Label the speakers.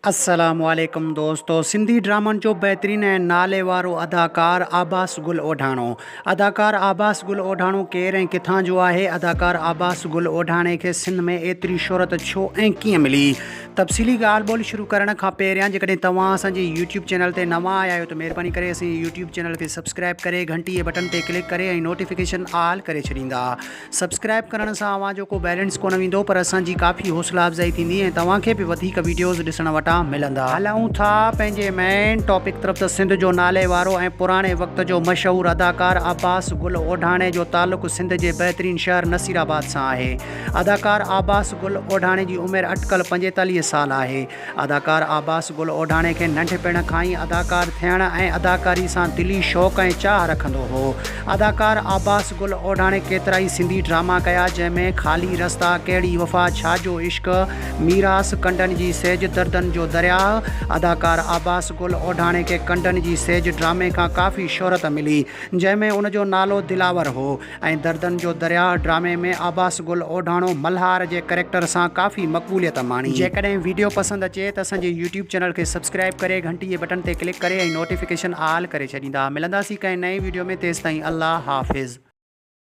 Speaker 1: अस्सलामुअलैकुम दोस्तों। सिंधी ड्रामनि जो बहितरीन ऐं नाले वारो अदाकार आबास गुल ओढाणो। अदाकार आबास गुल ओढाणो केरु ऐं किथां जो आहे? अदाकार आबास गुल ओढाणे खे सिंध में एतिरी शोहरत छो ऐं कीअं मिली? तफ़सीली ॻाल्हि ॿोली शुरू करण खां पहिरियां जेकॾहिं तव्हां असांजे यूट्यूब चैनल ते नवां आया आहियो त महिरबानी करे असांजे यूट्यूब चैनल खे सब्सक्राइब करे घंटी जे बटन ते क्लिक करे ऐं नोटिफिकेशन ऑल करे छॾींदा। सब्सक्राइब करण सां अव्हां जो को बैलेंस कोन वेंदो, पर असांजी काफ़ी हौसला अफ़ज़ाई थींदी ऐं तव्हांखे बि वधीक वीडियोज़ ॾिसण वटां मिलंदा। हलूं था पंहिंजे मेन टॉपिक तरफ़। त सिंध जो नाले वारो ऐं पुराणे वक़्त जो मशहूरु अदाकार आबास गुल ओढाणे जो तालुक़ु सिंध जे बहितरीन शहर नसीराबाद सां आहे। अदाकार आबास गुल ओढाणे जी उमिरि अटकल 45 साल आहे। अदाकार आबास गुल ओढाणे खे नंढपिण खां ई अदाकार थियण ऐं अदाकारी सां दिली शौक़ु ऐं चाह रखंदो हो। अदाकार आबास गुल ओढाणे केतिरा ई सिंधी ड्रामा कया, जंहिंमें ख़ाली रस्ता, कहिड़ी वफ़ा, छाजो इश्क, मीरास, कंडनि जी सेज, दर्दनि जो दरिया। अदाकार आबास गुल ओढाणे खे कंडनि जी सेज ड्रामे खां काफ़ी शोहरत मिली, जंहिंमें उनजो नालो दिलावर हो, ऐं दर्दनि जो दरिया ड्रामे में आबास गुल ओढाणो मल्हार जे कैरेक्टर सां काफ़ी मक़बूलियत माणी। जेकॾहिं वीडियो पसंदि अचे त असांजे यूट्यूब चैनल खे सब्सक्राइब करे घंटी जे बटन ते क्लिक करे ऐं नोटिफिकेशन ऑल करे छॾींदा। मिलंदासीं कंहिं नई वीडियो में। तेसिताईं अल्लाह हाफ़िज़।